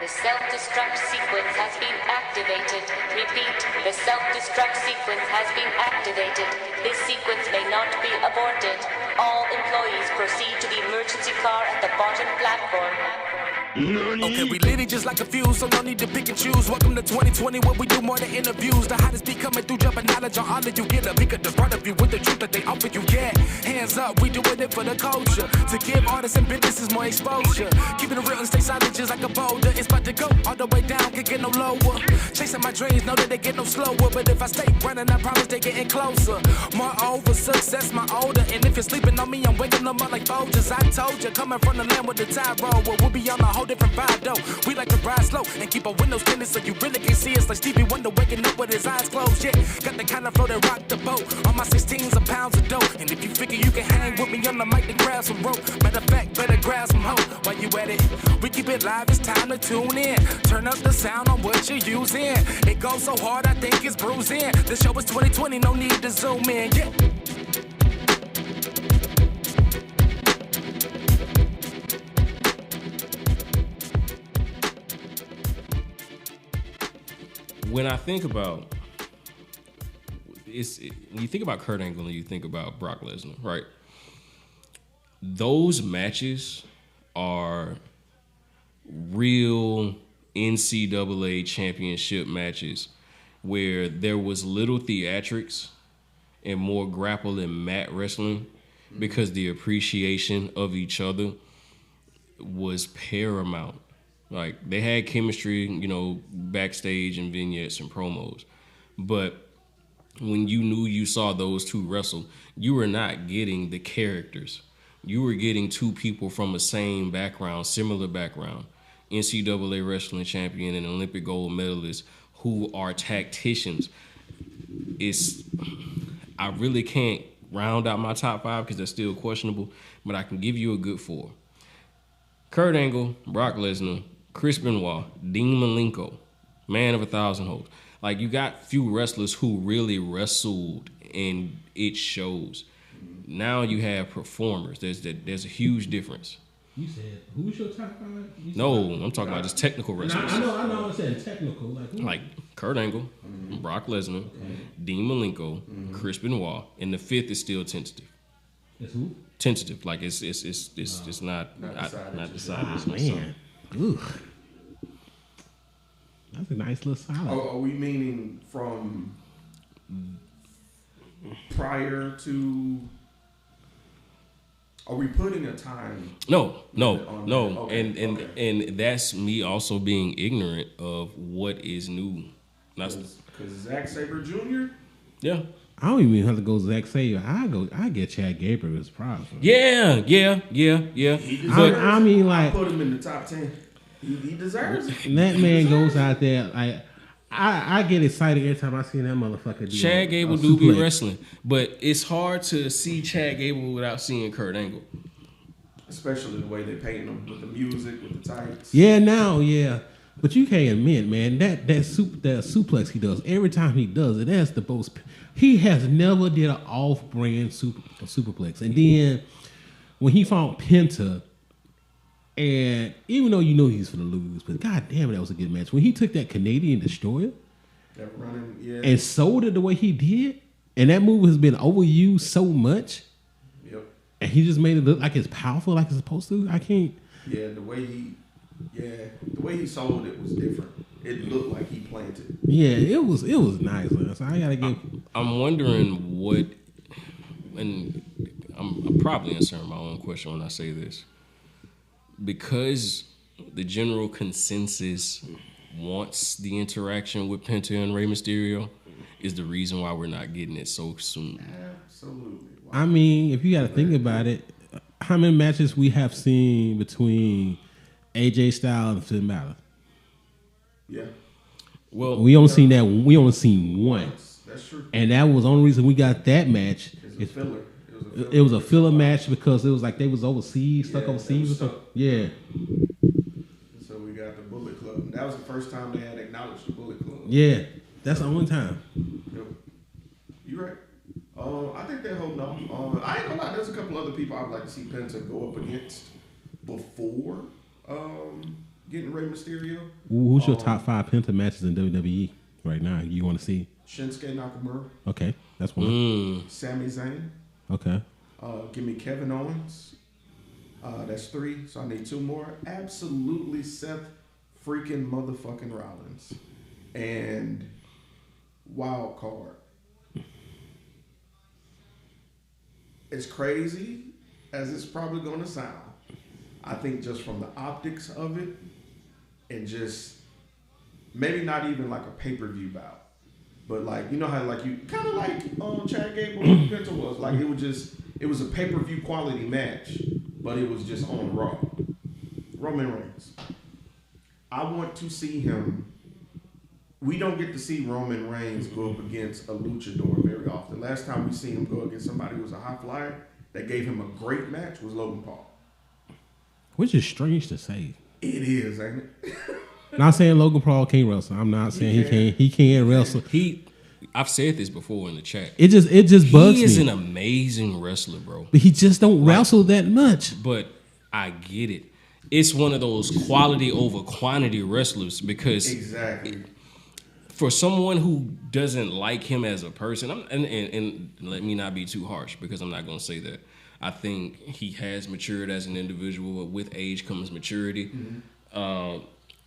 The self-destruct sequence has been activated. Repeat, the self-destruct sequence has been activated. This sequence may not be aborted. All employees proceed to the emergency car at the bottom platform. Okay, we lit it just like a fuse, so no need to pick and choose. Welcome to 2020, where we do more than interviews. The hottest be coming through, jumping knowledge on all of you. Get a peek at the front of you with the truth that they offer you. Yeah, hands up, we doing it for the culture. To give artists and businesses more exposure. Keeping it real and stay solid just like a boulder. It's about to go all the way down, can't get no lower. Chasing my dreams, know that they get no slower. But if I stay running, I promise they getting closer. Moreover, success my older. And if you're sleeping on me, I'm waking them up like Folgers. I told you, coming from the land with the tide roll. Well, we'll be on a whole different vibe though. We like to ride slow and keep our windows tinted so you really can see us like Stevie Wonder waking up with his eyes closed. Yeah, got the kind of flow that rock the boat. On my 16s of pounds of dope. And if you figure you can hang with me on the mic, then grab some rope. Matter of fact, better grab some hope. While you at it, we keep it live, it's time to tune in. Turn up the sound on what you're using. It goes so hard, I think it's bruising. The show is 2020, no need to zoom in. Yeah. When I think about when you think about Kurt Angle and you think about Brock Lesnar, right? Those matches are real NCAA championship matches where there was little theatrics and more grapple and mat wrestling because the appreciation of each other was paramount. Like, they had chemistry, you know, backstage and vignettes and promos. But when you knew you saw those two wrestle, you were not getting the characters. You were getting two people from the same background, similar background. NCAA wrestling champion and Olympic gold medalist who are tacticians. I really can't round out my top five because they're still questionable, but I can give you a good four. Kurt Angle, Brock Lesnar, Chris Benoit, Dean Malenko, Man of 1,000 Hosts. Like, you got few wrestlers who really wrestled and it shows. Now you have performers. There's a huge difference. You said, who's your top five? No, I'm talking about just technical wrestlers. I know I said technical. Like Kurt Angle, Brock Lesnar, Dean Malenko, Chris Benoit, and the fifth is still tentative. It's who? Tentative. Like, it's not decided. Man. Ooh. That's a nice little solid. Are we meaning from prior to? Are we putting a time? No. Okay. And that's me also being ignorant of what is new. Because Zack Sabre Jr. Yeah. I don't even have to go Zack Sabre. I get Chad Gable as props. Yeah. I mean, like, I put him in the top 10. He deserves it. That man goes out there like. I get excited every time I see that motherfucker. Chad Gable do be wrestling, but it's hard to see Chad Gable without seeing Kurt Angle. Especially the way they paint him with the music, with the tights. Yeah. But you can't admit, man, that suplex he does, every time he does it, that's the most. He has never did an off-brand superplex. And then when he fought Penta, and even though you know he's going to lose, but god damn it, that was a good match. When he took that Canadian Destroyer and sold it the way he did, and that move has been overused so much, and he just made it look like it's powerful, like it's supposed to. I can't. Yeah, the way he sold it was different. It looked like he planted. Yeah, it was nice. So I gotta give. I'm wondering what, and I'm probably answering my own question when I say this. Because the general consensus wants the interaction with Penta and Rey Mysterio is the reason why we're not getting it so soon. Absolutely. Wow. I mean, if you got to think about it, how many matches we have seen between AJ Styles and Finn Balor? Yeah. Well, we only seen that. We only seen one. That's true. And that was the only reason we got that match. It's a filler. It was a filler match because it was like they was overseas, stuck overseas or something. Yeah. So we got the Bullet Club. That was the first time they had acknowledged the Bullet Club. Yeah, that's the only time. Yep. You're right. I think they're holding on. I ain't gonna lie. There's a couple other people I'd like to see Penta go up against before getting Rey Mysterio. Who's your top 5 Penta matches in WWE right now? You want to see? Shinsuke Nakamura. Okay, that's one. Sami Zayn. Okay. Give me Kevin Owens. That's 3. So I need 2 more. Absolutely Seth freaking motherfucking Rollins. And wild card. As crazy as it's probably going to sound, I think just from the optics of it and just maybe not even like a pay-per-view bout, but like, you know how like you kind of like Chad Gable and Penta was like, it was a pay-per-view quality match, but it was just on Raw. Roman Reigns. I want to see him. We don't get to see Roman Reigns go up against a luchador very often. Last time we seen him go against somebody who was a high flyer that gave him a great match was Logan Paul. Which is strange to say. It is, ain't it? Not saying Logan Paul can't wrestle. I'm not saying he can't wrestle. I've said this before in the chat. It just bugs me. He is an amazing wrestler, bro. But he just don't wrestle that much. But I get it. It's one of those quality over quantity wrestlers because exactly. For someone who doesn't like him as a person, and let me not be too harsh because I'm not going to say that. I think he has matured as an individual. With age comes maturity. Mm-hmm.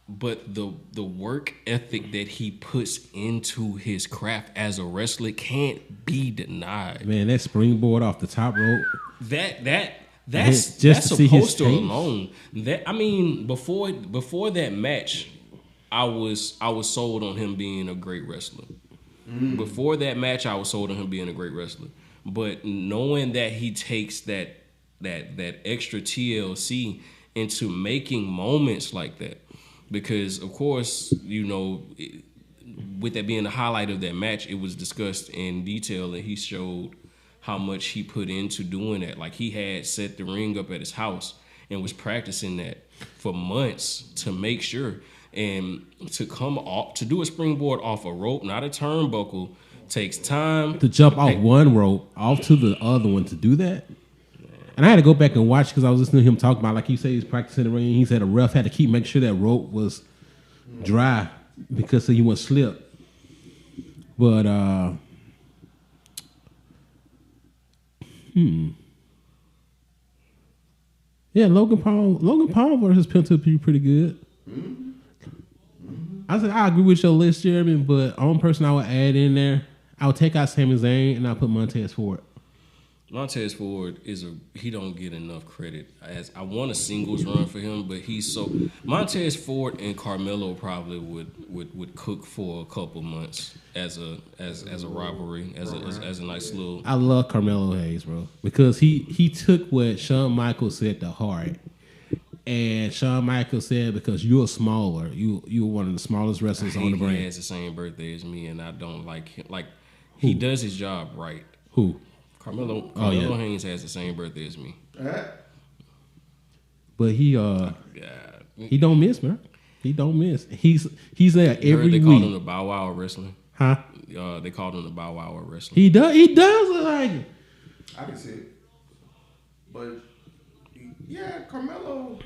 But the work ethic that he puts into his craft as a wrestler can't be denied. Man, that springboard off the top rope. That's just a poster alone. Before that match, I was sold on him being a great wrestler. Before that match, I was sold on him being a great wrestler. But knowing that he takes that extra TLC into making moments like that, because of course, you know, with that being the highlight of that match, it was discussed in detail, and he showed how much he put into doing that. Like, he had set the ring up at his house and was practicing that for months to make sure. And to come off, to do a springboard off a rope, not a turnbuckle, takes time. To jump off one rope off to the other one, to do that. And I had to go back and watch because I was listening to him talk about, like he said, he's practicing the ring. He said a ref had to keep making sure that rope was dry because so he wouldn't slip. But yeah, Logan Paul versus Penta would be pretty good. I said I agree with your list, Jeremy, but one person I would add in there, I would take out Sami Zayn and I'll put Montez Ford. Montez Ford he don't get enough credit. As I want a singles run for him, but Montez Ford and Carmelo probably would cook for a couple months as a rivalry, as a nice little. I love Carmelo Hayes, bro, because he took what Shawn Michaels said to heart. And Shawn Michaels said, because you're smaller, you're one of the smallest wrestlers on the brand. He has the same birthday as me, and I don't like him. Like, he does his job right. Who? Carmelo Hayes has the same birthday as me. But he don't miss, man. He don't miss. He's there every week. They called him the Bow Wow of wrestling. Huh? They called him the Bow Wow of wrestling. He does look like it. I can see it. But yeah, Carmelo,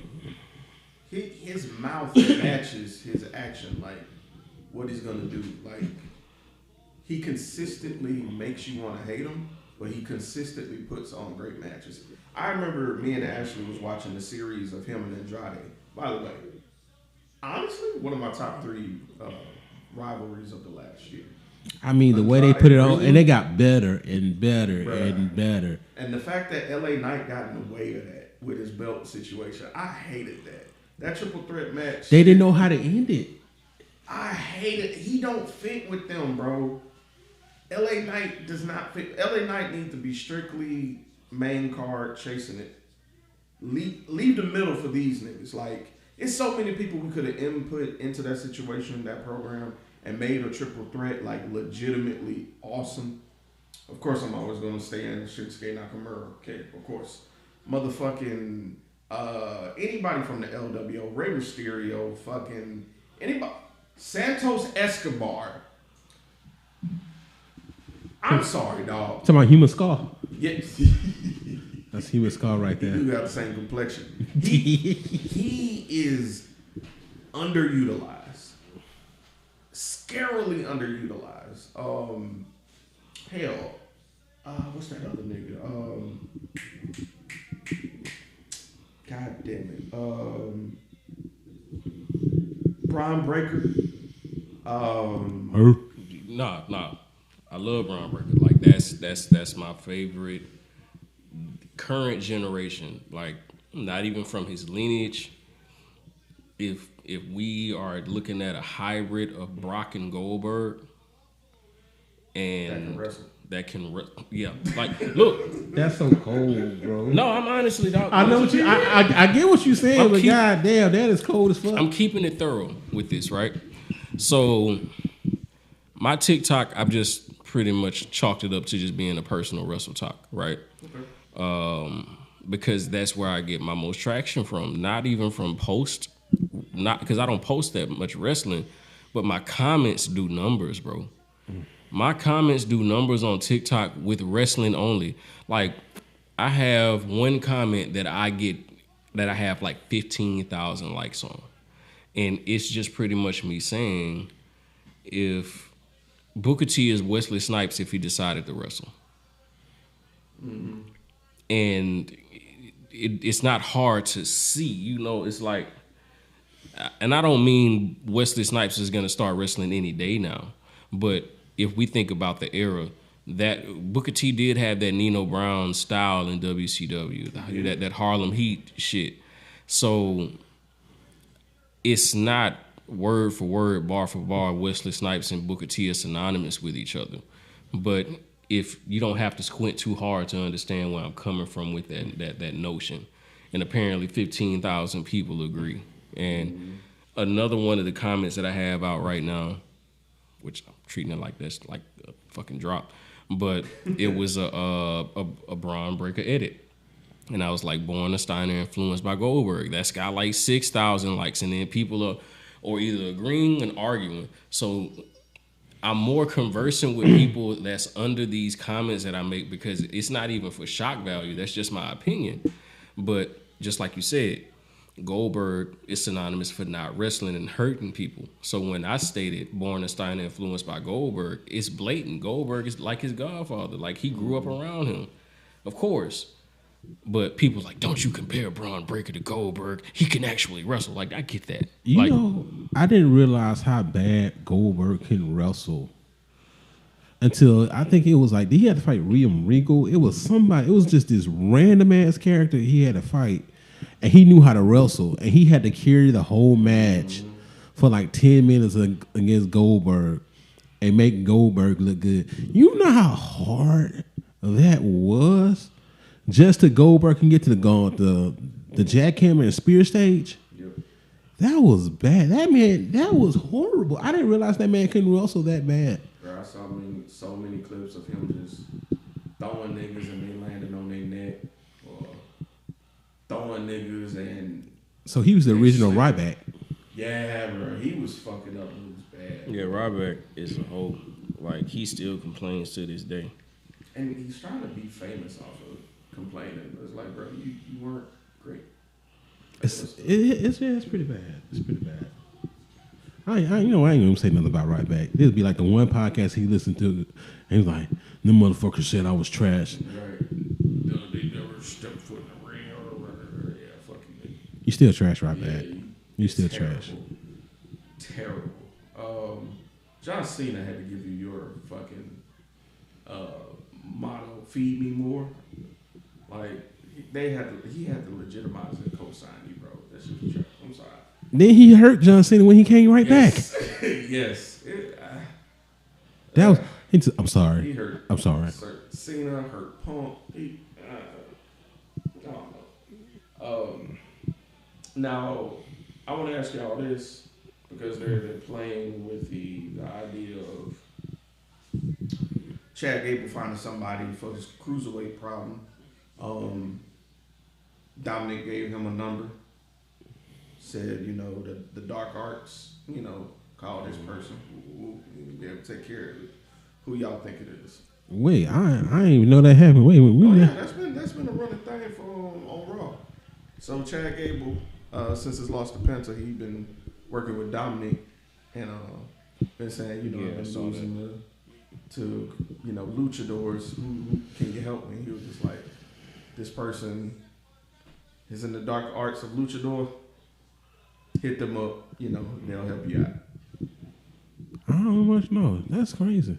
his mouth matches his action, like what he's gonna do. Like, he consistently makes you want to hate him, but he consistently puts on great matches. I remember me and Ashley was watching the series of him and Andrade. By the way, honestly, one of my top 3 rivalries of the last year. I mean, the way they put it on, and they got better and better and better. And the fact that LA Knight got in the way of that with his belt situation, I hated that. That triple threat match. They didn't know how to end it. I hate it. He don't fit with them, bro. LA Knight does not fit. LA Knight needs to be strictly main card chasing it. Leave the middle for these niggas. Like, it's so many people we could have input into that situation, that program, and made a triple threat like legitimately awesome. Of course, I'm always gonna stay in Shinsuke Nakamura. Okay, of course. Motherfucking anybody from the LWO, Rey Mysterio, fucking anybody, Santos Escobar. I'm sorry, dog. Talking about Human Skull. Yes. That's Human Skull right there. You got the same complexion. He is underutilized. Scarily underutilized. Hell, what's that other nigga? God damn it. Braun Breaker. Nah. I love Braun Breaker. Like that's my favorite current generation. Like not even from his lineage. If we are looking at a hybrid of Brock and Goldberg, and that can wrestle. Yeah, like look, That's so cold, bro. no, I'm honestly. I know what you. I get what you saying, but goddamn, that is cold as fuck. I'm keeping it thorough with this, right? So my TikTok, I've just pretty much chalked it up to just being a personal wrestle talk, right? Okay. Because that's where I get my most traction from. Not even from post, not because I don't post that much wrestling, but my comments do numbers, bro. My comments do numbers on TikTok with wrestling only. Like I have one comment that I have like 15,000 likes on. And it's just pretty much me saying if Booker T is Wesley Snipes if he decided to wrestle. Mm-hmm. And it's not hard to see. You know, it's like, and I don't mean Wesley Snipes is going to start wrestling any day now. But if we think about the era, that Booker T did have that Nino Brown style in WCW, that Harlem Heat shit. So it's not word for word, bar for bar, Wesley Snipes and Booker T are synonymous with each other. But if you don't have to squint too hard to understand where I'm coming from with that notion. And apparently 15,000 people agree. And another one of the comments that I have out right now, which I'm treating it like this, like a fucking drop, but it was a Braun Breaker edit. And I was like, Born a Steiner influenced by Goldberg. That's got like 6,000 likes. And then people are or either agreeing and arguing. So I'm more conversing with people that's under these comments that I make because it's not even for shock value. That's just my opinion. But just like you said, Goldberg is synonymous for not wrestling and hurting people. So when I stated Born a Steiner influenced by Goldberg, it's blatant. Goldberg is like his godfather. Like he grew up around him. Of course. But people like, don't you compare Braun Breaker to Goldberg? He can actually wrestle. Like, I get that. You know, I didn't realize how bad Goldberg can wrestle until I think it was like, did he have to fight William Regal? It was somebody, it was just this random ass character he had to fight. And he knew how to wrestle. And he had to carry the whole match for like 10 minutes against Goldberg and make Goldberg look good. You know how hard that was? Just to Goldberg can get to the jackhammer and spear stage. Yep. That was bad. That man, that was horrible. I didn't realize that man couldn't wrestle that bad. Bro, I saw so many clips of him just throwing niggas and they landing on their neck, or throwing niggas and. So he was the original Ryback. Yeah, bro, he was fucking up. It was bad. Yeah, Ryback is a whole like he still complains to this day. And he's trying to be famous off of complaining. It's like, bro, you weren't great. It's pretty bad. It's pretty bad. I ain't gonna say nothing about Ryback. This would be like the one podcast he listened to, and he was like, "Them motherfuckers said I was trash." Right. They never stepped foot in the ring or whatever. Yeah, fuck you. You still trash, Ryback. Yeah, you still terrible. trash. Terrible. John Cena had to give you your fucking motto, "Feed me more." Like he had to legitimize and co-sign you, bro. That's just trash. I'm sorry. Then he hurt John Cena when he came right back. Yes. That was. I'm sorry. He hurt. I'm sorry. Cena hurt Punk. I don't know. Now I want to ask y'all this because they've been playing with the idea of Chad Gable finding somebody for his cruiserweight problem. Dominic gave him a number. Said, the dark arts, called this person who be able to take care of it. Who y'all think it is? Wait, I didn't even know that happened. Wait. That's been a running thing for on Raw. So Chad Gable, since his loss to Penta, he been working with Dominic, and been saying, you know, I've been losing to you know, luchadors. Who can you help me? He was just like, this person is in the dark arts of luchador. Hit them up, you know, they'll help you out. I don't much know. That's crazy.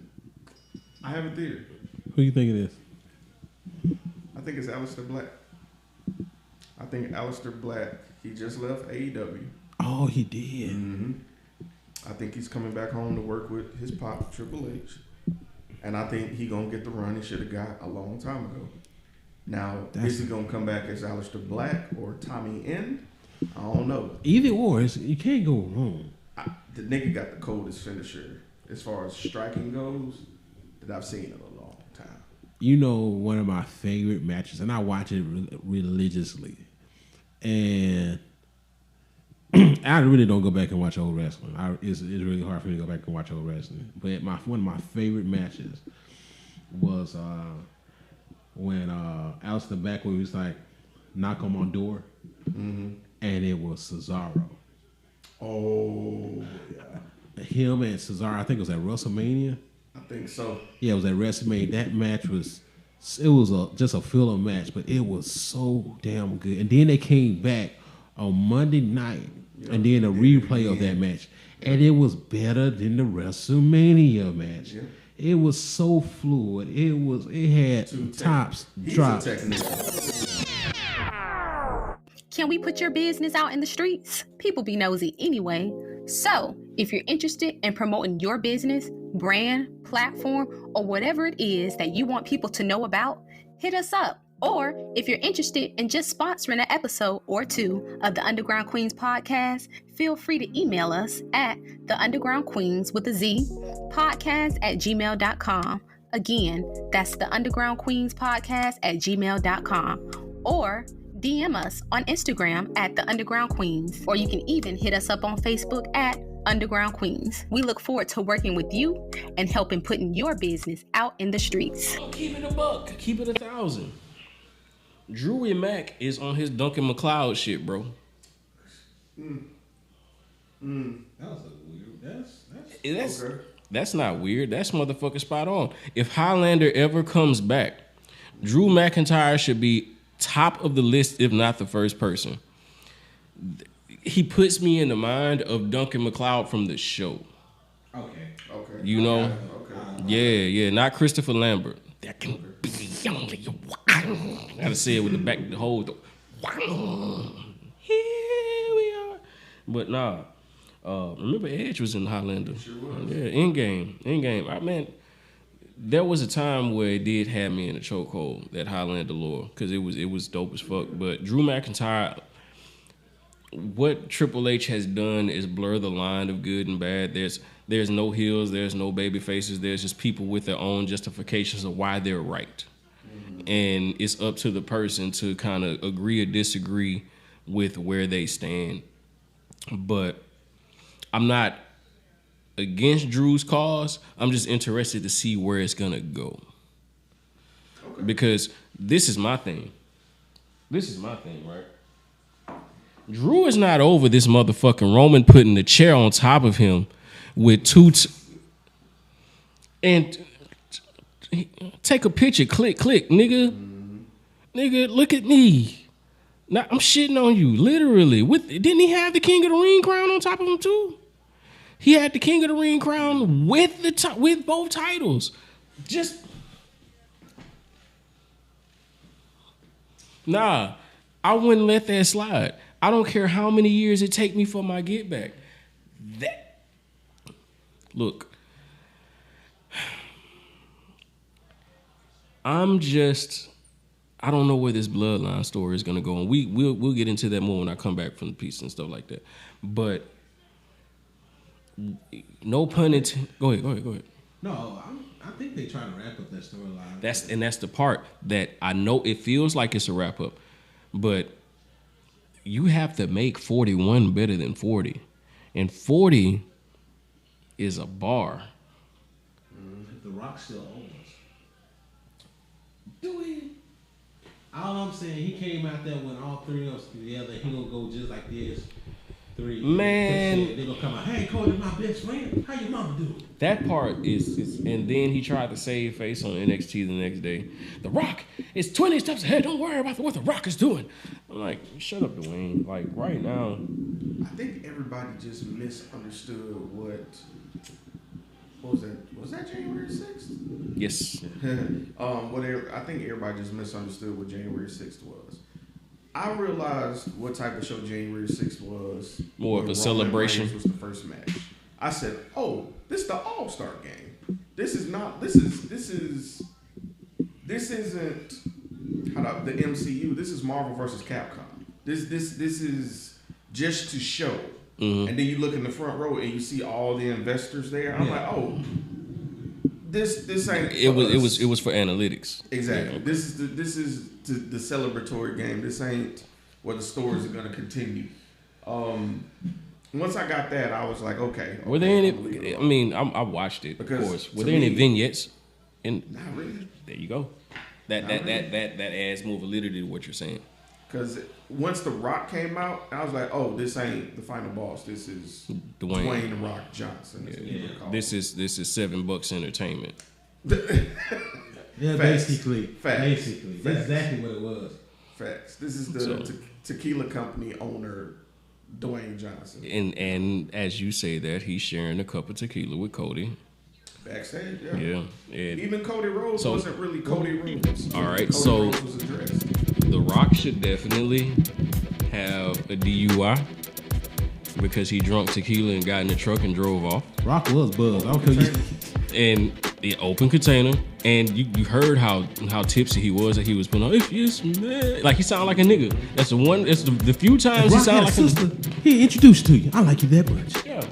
I have a theory. Who you think it is? I think it's Aleister Black. I think Aleister Black, he just left AEW. Oh, he did. Mm-hmm. I think he's coming back home to work with his pop, Triple H. And I think he going to get the run he should have got a long time ago. Now, is he going to come back as Aleister Black or Tommy End? I don't know. Either or, you can't go wrong. The nigga got the coldest finisher as far as striking goes that I've seen in a long time. You know, one of my favorite matches, and I watch it religiously. And I really don't go back and watch old wrestling. It's really hard for me to go back and watch old wrestling. But one of my favorite matches was when Aleister Black was like, knock on my door. Mm-hmm. And it was Cesaro. Oh, yeah. Him and Cesaro, I think it was at WrestleMania. I think so. Yeah, it was at WrestleMania. That match was just a filler match, but it was so damn good. And then they came back on Monday night, and then a replay of that match, and it was better than the WrestleMania match. Yeah. It was so fluid. It had tops, drops. Can we put your business out in the streets? People be nosy anyway. So, if you're interested in promoting your business, brand, platform, or whatever it is that you want people to know about, hit us up. Or if you're interested in just sponsoring an episode or two of the Underground Queens podcast, feel free to email us at theundergroundqueens with a Z podcast@gmail.com. Again, that's the Underground Queens podcast @gmail.com. Or DM us on Instagram at The Underground Queens, or you can even hit us up on Facebook at Underground Queens. We look forward to working with you and helping putting your business out in the streets. Keep it a buck. Keep it 1,000. Drewy Mac is on his Duncan McLeod shit, bro. That was a weird. That's not weird. That's motherfucking spot on. If Highlander ever comes back, Drew McIntyre should be top of the list, if not the first person. He puts me in the mind of Duncan McLeod from the show. Okay. You know? Okay. Yeah. Not Christopher Lambert. That can be only one. Gotta say it with the back, the whole. Here we are. But nah. Remember Edge was in Highlander. Sure was. Yeah, Endgame. Man, there was a time where it did have me in a chokehold, that Highlander lore, because it was dope as fuck. But Drew McIntyre, what Triple H has done is blur the line of good and bad. There's no heels, there's no baby faces. There's just people with their own justifications of why they're right. Mm-hmm. And it's up to the person to kind of agree or disagree with where they stand. But I'm not against Drew's cause. I'm just interested to see where it's gonna go. Okay. Because this is my thing, right? Drew is not over this motherfucking Roman putting the chair on top of him with and take a picture, click, nigga. Mm-hmm. Nigga, look at me. Now I'm shitting on you, literally. Didn't he have the King of the Ring crown on top of him too? He had the King of the Ring crown with with both titles. Nah, I wouldn't let that slide. I don't care how many years it take me for my get back. Look, I don't know where this bloodline story is gonna go, and we'll get into that more when I come back from the piece and stuff like that. But no pun intended. Go ahead. No, I think they try to wrap up that storyline. That's the part that I know it feels like it's a wrap up, but you have to make 41 better than 40, and 40 is a bar. The Rock still owns. Do he? All I'm saying, he came out there when all three of us together. He gonna go just like this. 3. Man. They're gonna come out. Hey, Cody, my best friend. How your mama doing? That part is, and then he tried to save face on NXT the next day. The Rock is 20 steps ahead. Don't worry about what The Rock is doing. I'm like, shut up, Dwayne. Like, right now. I think everybody just misunderstood what was that? Was that January 6th? Yes. I think everybody just misunderstood what January 6th was. I realized what type of show January 6th was. More of a Roman celebration. Reigns was the first match. I said, "Oh, this is the All-Star game. This isn't the MCU. This is Marvel versus Capcom. This is just to show." Mm-hmm. And then you look in the front row and you see all the investors there. I'm like, "Oh, this ain't." It was for analytics. Exactly. Yeah. This is the celebratory game. This ain't where the stories are going to continue. Once I got that, I was like, okay. Were there any? I mean, I watched it, Because of course. Were there any vignettes? And Not really. there you go. That adds more validity to what you're saying. Because once The Rock came out, I was like, oh, this ain't the final boss. This is Dwayne The Rock Johnson. This is $7 entertainment. Yeah, Facts. basically. Facts. Basically. Facts. That's exactly what it was. Facts. This is the tequila company owner, Dwayne Johnson. And as you say that, he's sharing a cup of tequila with Cody. Backstage, yeah. Yeah. And Even Cody Rhodes wasn't really Cody Rhodes. all right, Cody Rhodes was addressed. The Rock should definitely have a DUI because he drunk tequila and got in the truck and drove off. Rock was buzzed. I don't care. And the open container, and you heard how tipsy he was that he was putting on. Yes, man. Like he sounded like a nigga. That's the one. That's the few times he Rock sounded had like a sister. He introduced to you. I like you that much. Yeah,